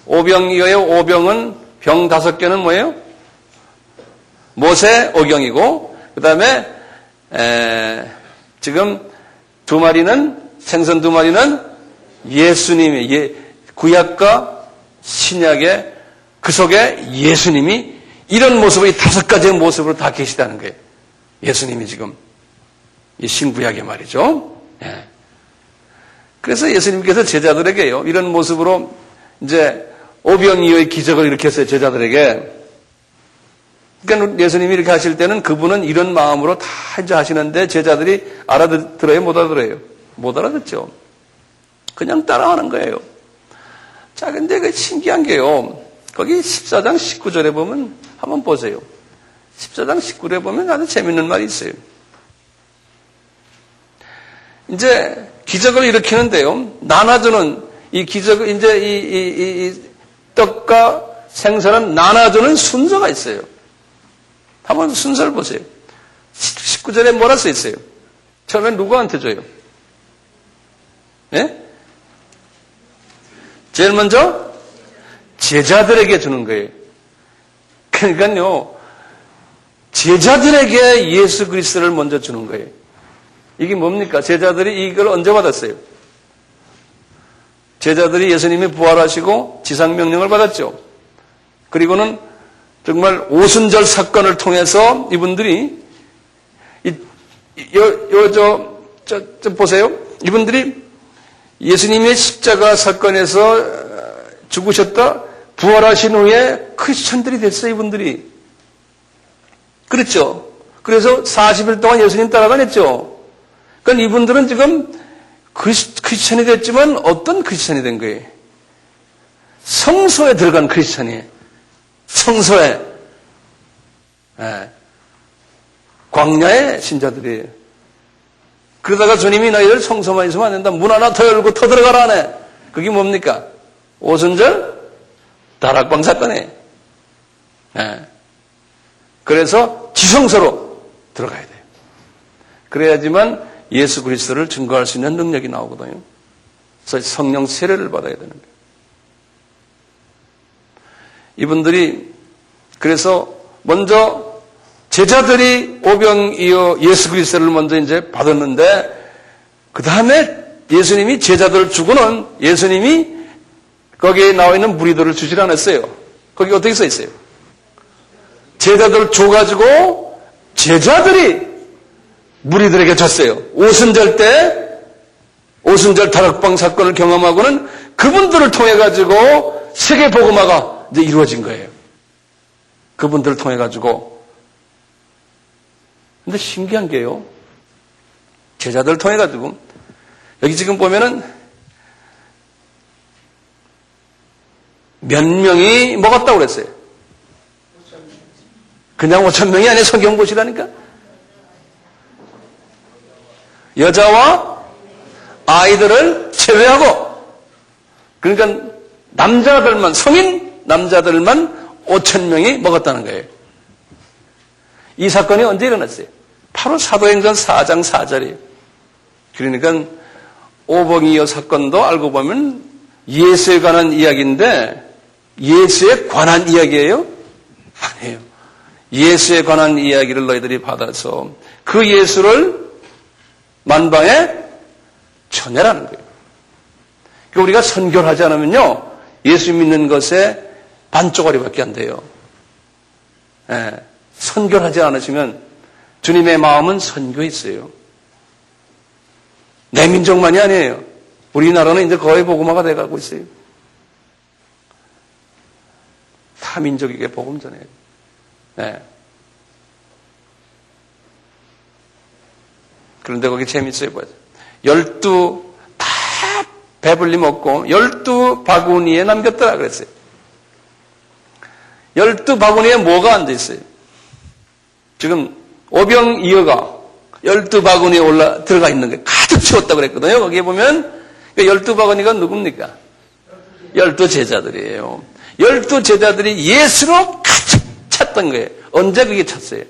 오병이어요. 오병은 병 5개는 뭐예요? 모세 오경이고, 그 다음에 지금 2마리는 생선 2마리는 예수님의 구약과 신약의 그 속에 예수님이 이런 모습을, 이 5가지의 모습으로 다 계시다는 거예요. 예수님이 지금 이 신구약의 말이죠. 그래서 예수님께서 제자들에게요, 이런 모습으로 이제 오병이어의 기적을 일으켰어요, 제자들에게. 그러니까 예수님이 이렇게 하실 때는 그분은 이런 마음으로 다 이제 하시는데 제자들이 알아들어요? 못 알아들어요? 못 알아듣죠. 그냥 따라하는 거예요. 자, 근데 그 신기한 게요. 거기 14장 19절에 보면 한번 보세요. 14장 19절에 보면 아주 재밌는 말이 있어요. 이제 기적을 일으키는데요. 나눠주는 이 기적을 이제 이 떡과 생선은 나눠주는 순서가 있어요. 한번 순서를 보세요. 19절에 뭐라 써 있어요? 처음엔 누구한테 줘요? 예? 제일 먼저 제자들에게 주는 거예요. 그러니까요, 제자들에게 예수 그리스도를 먼저 주는 거예요. 이게 뭡니까? 제자들이 이걸 언제 받았어요? 제자들이 예수님이 부활하시고 지상명령을 받았죠. 그리고는 정말 오순절 사건을 통해서 이분들이 보세요. 이분들이 예수님의 십자가 사건에서 죽으셨다 부활하신 후에 크리스천들이 됐어요. 이분들이. 그렇죠. 그래서 40일 동안 예수님 따라다녔죠. 그러니까 이분들은 지금 크리스천이 됐지만 어떤 크리스천이 된 거예요? 성소에 들어간 크리스천이에요. 성소에, 광야의 신자들이에요. 그러다가 주님이 너희들 성소만 있으면 안 된다. 문 하나 더 열고 더 들어가라 하네. 그게 뭡니까? 오순절 다락방 사건이에요. 네. 그래서 지성소로 들어가야 돼요. 그래야지만 예수 그리스도를 증거할 수 있는 능력이 나오거든요. 그래서 성령 세례를 받아야 되는 거예요. 이분들이 그래서 먼저 제자들이 오병이어 예수 그리스도를 먼저 이제 받았는데 그 다음에 예수님이 제자들 주고는 예수님이 거기에 나와 있는 무리들을 주질 않았어요. 거기 어떻게 써 있어요? 제자들 줘가지고 제자들이 무리들에게 줬어요. 오순절 다락방 사건을 경험하고는 그분들을 통해 가지고 세계 복음화가 이제 이루어진 거예요. 그분들을 통해 가지고. 근데 신기한 게요. 제자들을 통해 가지고 여기 지금 보면은 몇 명이 먹었다고 그랬어요. 그냥 5,000명이 아니라 성경 보시라니까. 여자와 아이들을 제외하고, 그러니까 남자들만, 성인 남자들만 5,000명이 먹었다는 거예요. 이 사건이 언제 일어났어요? 바로 사도행전 4장 4절이에요. 그러니까 오병이어 사건도 알고 보면 예수에 관한 이야기인데 예수에 관한 이야기예요? 아니에요. 예수에 관한 이야기를 너희들이 받아서 그 예수를 만방에 전해라는 거예요. 그러니까 우리가 선교를 하지 않으면요, 예수 믿는 것에 반쪽짜리밖에 안 돼요. 예, 선교를 하지 않으시면 주님의 마음은 선교에 있어요. 내 민족만이 아니에요. 우리나라는 이제 거의 복음화가 돼가고 있어요. 타 민족에게 복음 전해요. 네. 그런데 거기 재밌어요. 12 다 배불리 먹고 12바구니에 남겼더라 그랬어요. 12바구니에 뭐가 앉아있어요? 지금 오병이어가 12바구니에 들어가 있는 게 가득 채웠다고 그랬거든요. 거기에 보면 12바구니가 누굽니까? 12제자들이에요. 12제자들이 예수로 가득 찼던 거예요. 언제 그게 찼어요?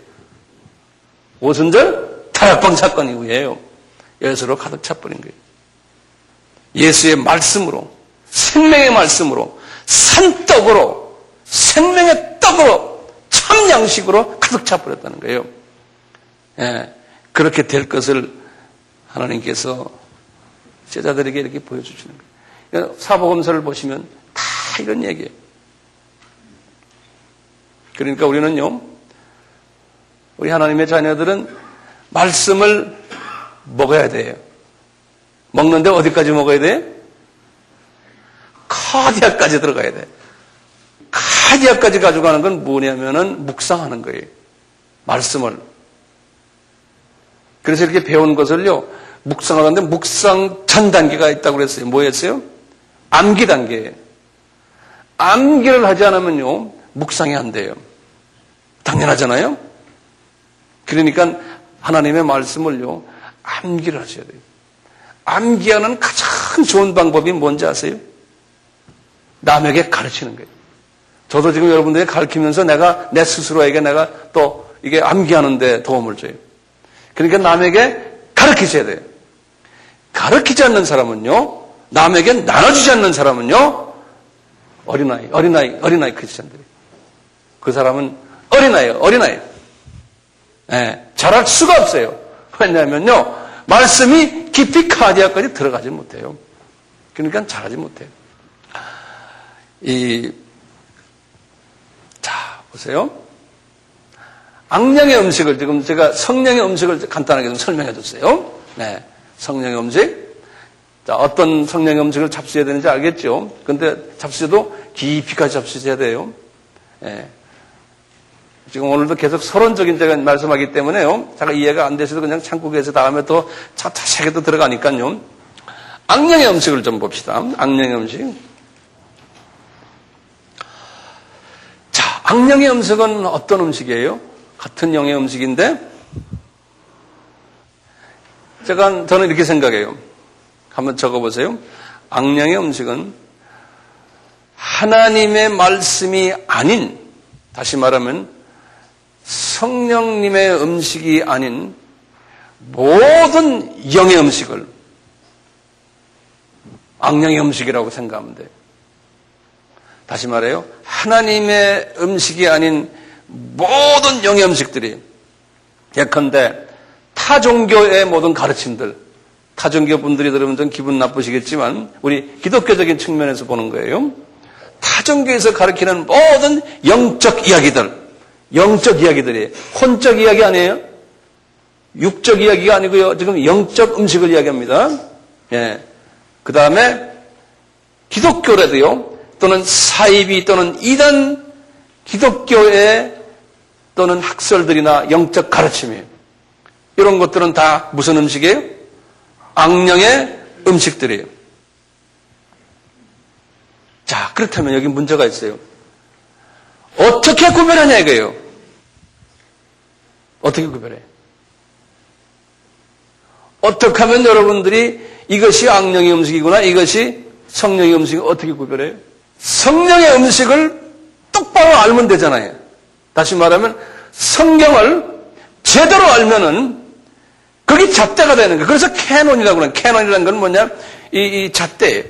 오순절 다락방 사건 이후에요. 예수로 가득 차버린 거예요. 예수의 말씀으로, 생명의 말씀으로, 산떡으로, 생명의 떡으로, 참 양식으로 가득 차버렸다는 거예요. 예, 그렇게 될 것을 하나님께서 제자들에게 이렇게 보여주시는 거예요. 사복음서를 보시면 다 이런 얘기예요. 그러니까 우리는요, 우리 하나님의 자녀들은 말씀을 먹어야 돼요. 먹는데 어디까지 먹어야 돼요? 카디아까지 들어가야 돼요. 카디아까지 가져가는 건 뭐냐면은 묵상하는 거예요. 말씀을. 그래서 이렇게 배운 것을요, 묵상하는데 묵상 전 단계가 있다고 그랬어요. 뭐였어요? 암기 단계예요. 암기를 하지 않으면요, 묵상이 안 돼요. 당연하잖아요? 그러니까 하나님의 말씀을요, 암기를 하셔야 돼요. 암기하는 가장 좋은 방법이 뭔지 아세요? 남에게 가르치는 거예요. 저도 지금 여러분들이 가르치면서 내가 내 스스로에게 내가 또 이게 암기하는 데 도움을 줘요. 그러니까 남에게 가르치셔야 돼요. 가르치지 않는 사람은요, 남에게 나눠주지 않는 사람은요, 어린아이 크리스천들이. 그 사람은 어린아이. 네, 잘할 수가 없어요. 왜냐하면요, 말씀이 깊이 카디아까지 들어가지 못해요. 그러니까 잘하지 못해요. 자, 보세요. 악령의 음식을 지금 제가 성령의 음식을 간단하게 좀 설명해 줬어요. 네, 성령의 음식. 자, 어떤 성령의 음식을 잡수해야 되는지 알겠죠? 근데 잡수셔도 깊이까지 잡수셔야 돼요. 네. 지금 오늘도 계속 서론적인 제가 말씀하기 때문에요. 제가 이해가 안 되셔도 그냥 참고 계세요. 다음에 또 자세하게 또 들어가니까요. 악령의 음식을 좀 봅시다. 악령의 음식. 자, 악령의 음식은 어떤 음식이에요? 같은 영의 음식인데 저는 이렇게 생각해요. 한번 적어보세요. 악령의 음식은 하나님의 말씀이 아닌, 다시 말하면 성령님의 음식이 아닌 모든 영의 음식을 악령의 음식이라고 생각하면 돼요. 다시 말해요. 하나님의 음식이 아닌 모든 영의 음식들이, 예컨대 타 종교의 모든 가르침들, 타 종교 분들이 들으면 좀 기분 나쁘시겠지만 우리 기독교적인 측면에서 보는 거예요. 타 종교에서 가르치는 모든 영적 이야기들이 혼적 이야기 아니에요? 육적 이야기가 아니고요. 지금 영적 음식을 이야기합니다. 예. 그 다음에 기독교라도요, 또는 사이비 또는 이단 기독교의 또는 학설들이나 영적 가르침이에요. 이런 것들은 다 무슨 음식이에요? 악령의 음식들이에요. 자, 그렇다면 여기 문제가 있어요. 어떻게 구별하냐 이거예요. 어떻게 구별해요? 어떻게 하면 여러분들이 이것이 악령의 음식이구나, 이것이 성령의 음식이 어떻게 구별해요? 성령의 음식을 똑바로 알면 되잖아요. 다시 말하면 성경을 제대로 알면은 그게 잣대가 되는 거예요. 그래서 캐논이라고 하는, 캐논이라는 건 뭐냐? 이 잣대예요.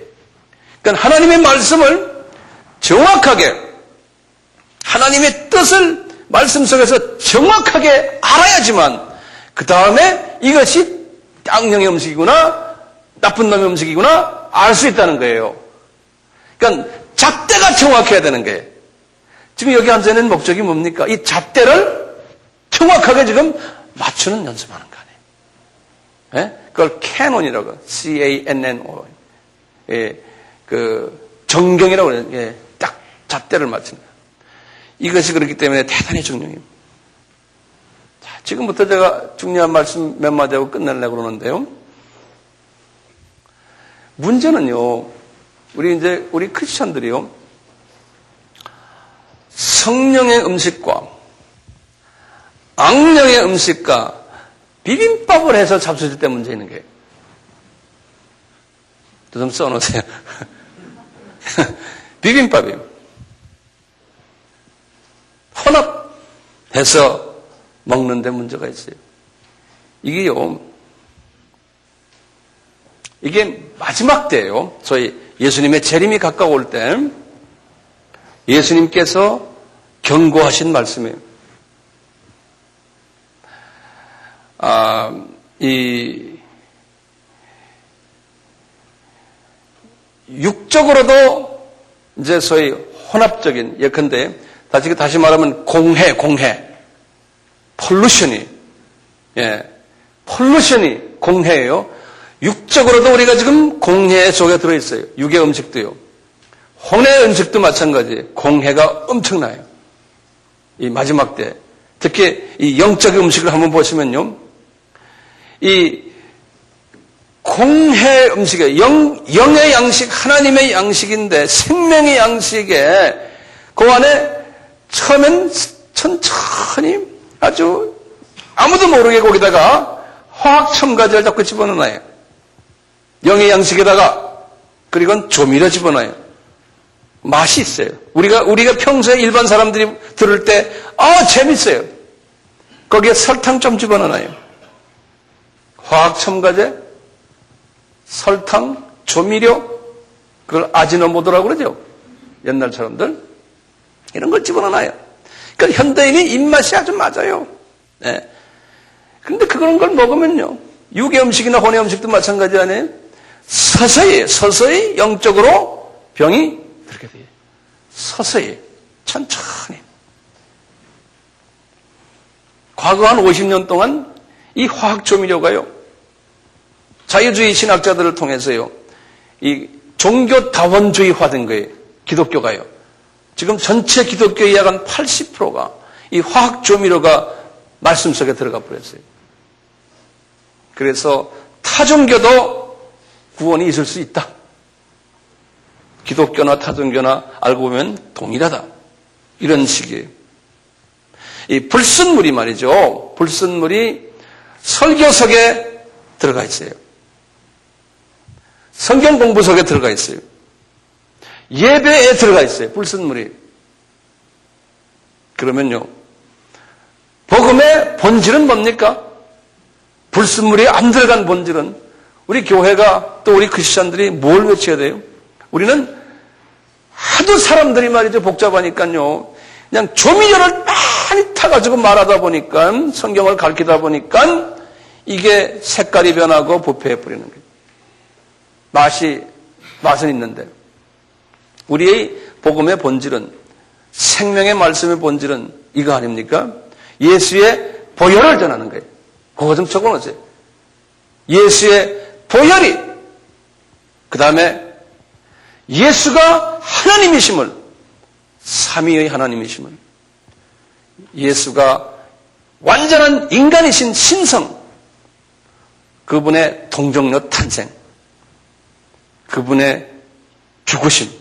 그러니까 하나님의 말씀을 정확하게, 하나님의 뜻을 말씀 속에서 정확하게 알아야지만 그 다음에 이것이 악령의 음식이구나, 나쁜 놈의 음식이구나 알 수 있다는 거예요. 그러니까 잣대가 정확해야 되는 거예요. 지금 여기 앉아있는 목적이 뭡니까? 이 잣대를 정확하게 지금 맞추는 연습하는 거 아니에요. 예? 그걸 캐논이라고, C-A-N-N-O. 예, 정경이라고 그래요. 예, 딱 잣대를 맞추는 거예요. 이것이 그렇기 때문에 대단히 중요해요. 자, 지금부터 제가 중요한 말씀 몇 마디 하고 끝내려고 그러는데요. 문제는요, 우리 크리스천들이요, 성령의 음식과 악령의 음식과 비빔밥을 해서 잡수실 때 문제 있는 거예요. 좀 써놓으세요. 비빔밥이요. 혼합해서 먹는데 문제가 있어요. 이게 마지막 때예요. 저희 예수님의 재림이 가까울 때 예수님께서 경고하신 말씀이에요. 육적으로도 이제 소위 혼합적인, 예컨대 다시 말하면 공해, 폴루션이 공해예요. 육적으로도 우리가 지금 공해 속에 들어있어요. 육의 음식도요. 혼의 음식도 마찬가지예요. 공해가 엄청나요. 이 마지막 때. 특히 이 영적인 음식을 한번 보시면요. 이 공해 음식에 영의 양식, 하나님의 양식인데 생명의 양식에 그 안에 처음엔 천천히 아주 아무도 모르게 거기다가 화학 첨가제를 자꾸 집어넣어요. 영의 양식에다가, 그리고 조미료 집어넣어요. 맛이 있어요. 우리가 평소에 일반 사람들이 들을 때 재밌어요. 거기에 설탕 좀 집어넣어요. 화학 첨가제, 설탕, 조미료, 그걸 아지노모토라고 그러죠. 옛날 사람들 이런 걸 집어넣어요. 그러니까 현대인이 입맛이 아주 맞아요. 네. 그런데 그런 걸 먹으면요, 육의 음식이나 혼의 음식도 마찬가지 아니에요? 서서히 영적으로 병이 들게 돼요. 서서히, 천천히. 과거 한 50년 동안 이 화학 조미료가요, 자유주의 신학자들을 통해서요, 이 종교 다원주의화된 거예요. 기독교가요. 지금 전체 기독교의 약 한 80%가 이 화학 조미료가 말씀 속에 들어가 버렸어요. 그래서 타종교도 구원이 있을 수 있다. 기독교나 타종교나 알고 보면 동일하다. 이런 식이에요. 이 불순물이 말이죠. 불순물이 설교석에 들어가 있어요. 성경 공부 속에 들어가 있어요. 예배에 들어가 있어요. 불순물이. 그러면요, 복음의 본질은 뭡니까? 불순물이 안 들어간 본질은 우리 교회가 또 우리 크리스천들이 뭘 외쳐야 돼요? 우리는 하도 사람들이 말이죠, 복잡하니까요, 그냥 조미료를 많이 타가지고 말하다 보니까, 성경을 가르치다 보니까 이게 색깔이 변하고 부패해버리는 거예요. 맛은 있는데, 우리의 복음의 본질은, 생명의 말씀의 본질은 이거 아닙니까? 예수의 보혈을 전하는 거예요. 그거 좀 적어놓으세요. 예수의 보혈이, 그 다음에 예수가 하나님이심을, 삼위의 하나님이심을, 예수가 완전한 인간이신 신성, 그분의 동정녀 탄생, 그분의 죽으심,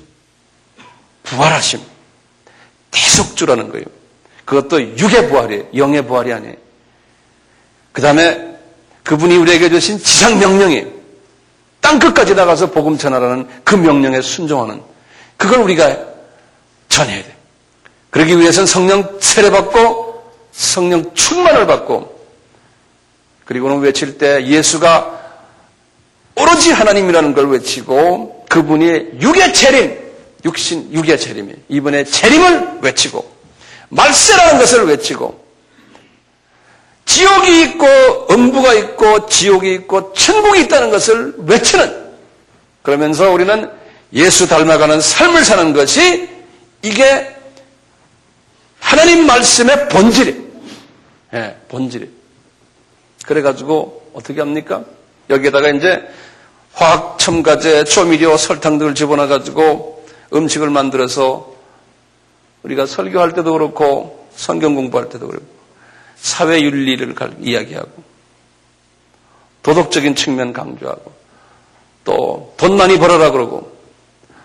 부활하심, 대속주라는 거예요. 그것도 육의 부활이에요. 영의 부활이 아니에요. 그 다음에 그분이 우리에게 주신 지상명령이에요. 땅끝까지 나가서 복음 전하라는 그 명령에 순종하는, 그걸 우리가 전해야 돼요. 그러기 위해서는 성령 세례받고 성령 충만을 받고, 그리고는 외칠 때 예수가 오로지 하나님이라는 걸 외치고, 그분이 육의 재림, 육의 재림이에요. 이번에 재림을 외치고, 말세라는 것을 외치고, 지옥이 있고 음부가 있고 지옥이 있고 천국이 있다는 것을 외치는, 그러면서 우리는 예수 닮아가는 삶을 사는 것이, 이게 하나님 말씀의 본질이에요. 예, 본질이에요. 그래가지고 어떻게 합니까? 여기에다가 이제 화학 첨가제, 조미료, 설탕 등을 집어넣어가지고 음식을 만들어서 우리가 설교할 때도 그렇고 성경 공부할 때도 그렇고 사회 윤리를 이야기하고 도덕적인 측면 강조하고 또 돈 많이 벌어라 그러고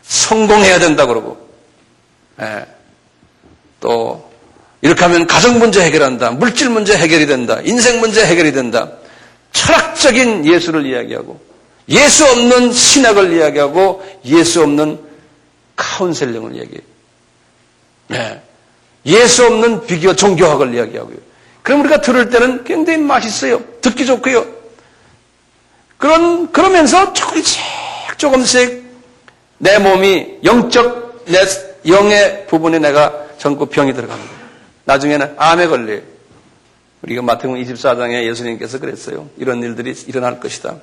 성공해야 된다 그러고, 예, 또 이렇게 하면 가정 문제 해결한다, 물질 문제 해결이 된다, 인생 문제 해결이 된다, 철학적인 예수를 이야기하고 예수 없는 신학을 이야기하고 예수 없는 카운셀링을 이야기해요. 네. 예수 없는 비교 종교학을 이야기하고요. 그럼 우리가 들을 때는 굉장히 맛있어요. 듣기 좋고요. 그러면서 조금씩 내 몸이 내 영의 부분에 내가 전부 병이 들어가는 거예요. 나중에는 암에 걸려요. 우리가 마태복음 24장에 예수님께서 그랬어요. 이런 일들이 일어날 것이다.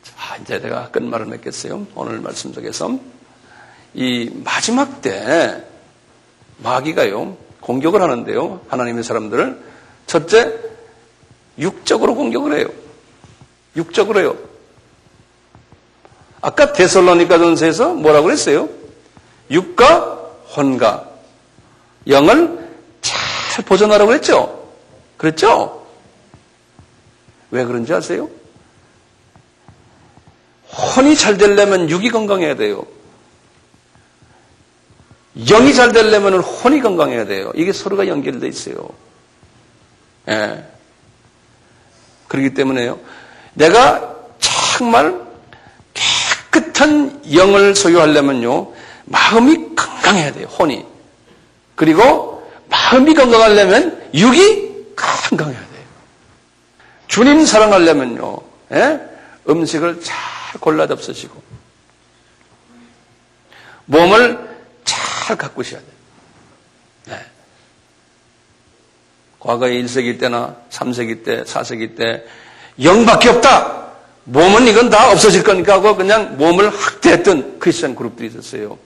자, 이제 내가 끝말을 맺겠어요. 오늘 말씀 속에서. 이 마지막 때 마귀가요, 공격을 하는데요, 하나님의 사람들을. 첫째, 육적으로 공격을 해요. 육적으로 해요. 아까 데살로니가전서에서 뭐라고 그랬어요? 육과 혼과 영을 잘 보존하라고 그랬죠? 그랬죠? 왜 그런지 아세요? 혼이 잘 되려면 육이 건강해야 돼요. 영이 잘 되려면 혼이 건강해야 돼요. 이게 서로가 연결되어 있어요. 예. 그렇기 때문에요, 내가 정말 깨끗한 영을 소유하려면요, 마음이 건강해야 돼요. 혼이. 그리고 마음이 건강하려면 육이 건강해야 돼요. 주님 사랑하려면요, 예? 음식을 잘 골라 잡수시고 몸을 잘 가꾸셔야 돼요. 네. 과거에 1세기 때나 3세기 때, 4세기 때 영밖에 없다, 몸은 이건 다 없어질 거니까 하고 그냥 몸을 학대했던 크리스천 그룹들이 있었어요.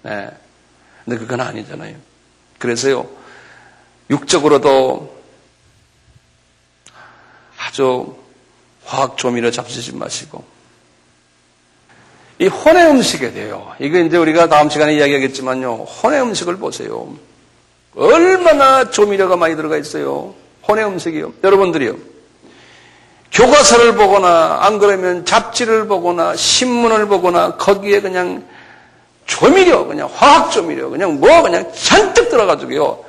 네. 근데 그건 아니잖아요. 그래서요, 육적으로도 아주 화학 조미료 잡수지 마시고, 이 혼의 음식에 대해요. 이거 이제 우리가 다음 시간에 이야기하겠지만요, 혼의 음식을 보세요. 얼마나 조미료가 많이 들어가 있어요. 혼의 음식이요. 여러분들이요, 교과서를 보거나 안 그러면 잡지를 보거나 신문을 보거나 거기에 그냥 조미료, 그냥 화학 조미료, 그냥 잔뜩 들어가지고요,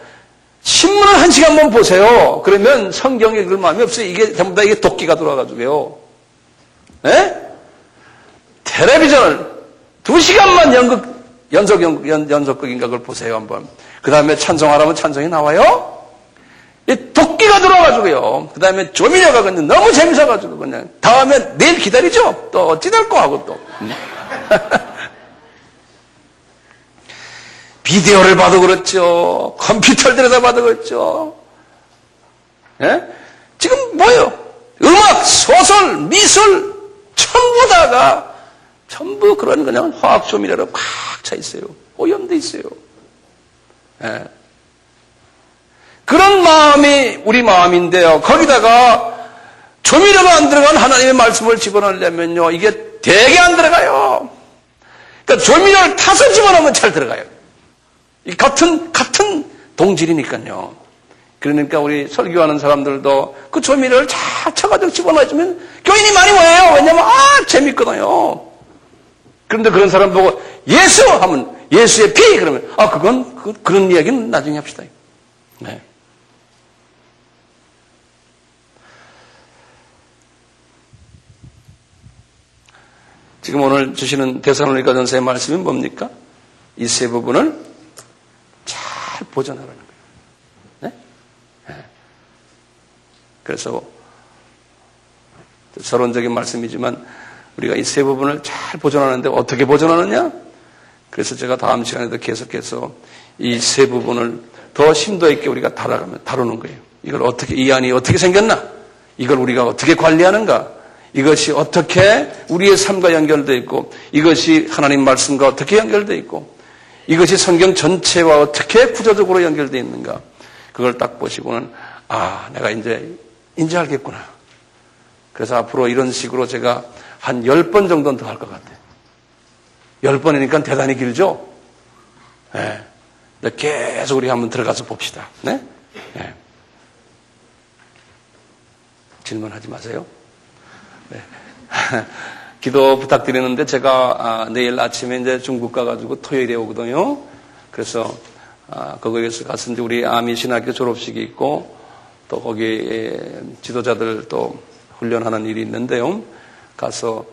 신문을 한 시간만 보세요. 그러면 성경 읽을 마음이 없어요. 이게 전부 다 이게 도끼가 들어와가지고요. 네? 텔레비전을 2시간만 연속극인가 그걸 보세요, 한번. 그 다음에 찬송하라면 찬송이 나와요? 이 도끼가 들어와가지고요. 그 다음에 조미료가 그냥 너무 재밌어가지고 그냥 다음에 내일 기다리죠? 또 어찌 될 거 하고 또. 비디오를 봐도 그렇죠. 컴퓨터를 들여다 봐도 그렇죠. 예? 지금 뭐예요? 음악, 소설, 미술 전부 다가 전부 그런 그냥 화학 조미료로 꽉 차 있어요. 오염돼 있어요. 예. 그런 마음이 우리 마음인데요. 거기다가 조미료가 안 들어간 하나님의 말씀을 집어넣으려면요. 이게 되게 안 들어가요. 그러니까 조미료를 타서 집어넣으면 잘 들어가요. 이 같은 동질이니까요. 그러니까 우리 설교하는 사람들도 그 조미료를 잘 쳐가지고 집어넣어주면 교인이 많이 와요. 왜냐면 재밌거든요. 그런데 그런 사람 보고 예수 하면 예수의 피 그러면 그런 이야기는 나중에 합시다. 네. 지금 오늘 주시는 데살로니가전서의 말씀이 뭡니까? 이 세 부분을 잘 보존하라는 거예요. 네? 네. 그래서 서론적인 말씀이지만 우리가 이 세 부분을 잘 보존하는데 어떻게 보존하느냐? 그래서 제가 다음 시간에도 계속해서 이 세 부분을 더 심도 있게 우리가 다루는 거예요. 이 안이 어떻게 생겼나? 이걸 우리가 어떻게 관리하는가? 이것이 어떻게 우리의 삶과 연결되어 있고, 이것이 하나님 말씀과 어떻게 연결되어 있고, 이것이 성경 전체와 어떻게 구조적으로 연결되어 있는가? 그걸 딱 보시고는 내가 이제 알겠구나. 그래서 앞으로 이런 식으로 제가 한 10번 정도는 더 할 것 같아요. 10번이니까 대단히 길죠? 네. 계속 우리 한번 들어가서 봅시다. 네? 네. 질문하지 마세요. 네. 기도 부탁드리는데 제가 내일 아침에 이제 중국 가가지고 토요일에 오거든요. 그래서 거기에서 가서 이제 우리 아미 신학교 졸업식이 있고 또 거기 지도자들 또 훈련하는 일이 있는데요. 가서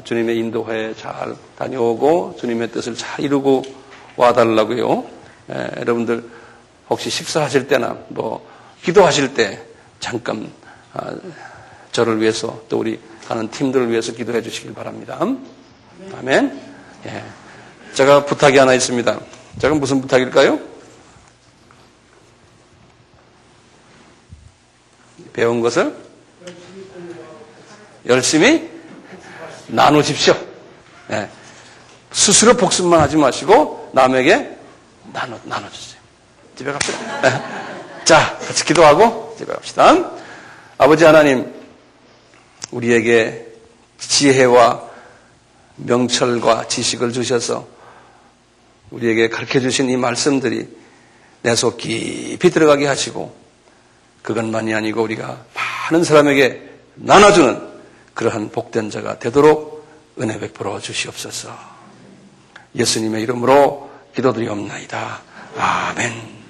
주님의 인도회에 잘 다녀오고 주님의 뜻을 잘 이루고 와달라고요. 여러분들 혹시 식사하실 때나 뭐 기도하실 때 잠깐 저를 위해서 또 우리 가는 팀들을 위해서 기도해 주시길 바랍니다. 아멘. 예. 제가 부탁이 하나 있습니다. 제가 무슨 부탁일까요? 배운 것을 열심히 나누십시오. 예. 스스로 복습만 하지 마시고 남에게 나눠주세요. 집에 갑시다. 예. 자, 같이 기도하고 집에 갑시다. 아버지 하나님, 우리에게 지혜와 명철과 지식을 주셔서 우리에게 가르쳐주신 이 말씀들이 내 속 깊이 들어가게 하시고 그것만이 아니고 우리가 많은 사람에게 나눠주는 그러한 복된 자가 되도록 은혜 베풀어 주시옵소서. 예수님의 이름으로 기도드리옵나이다. 아멘.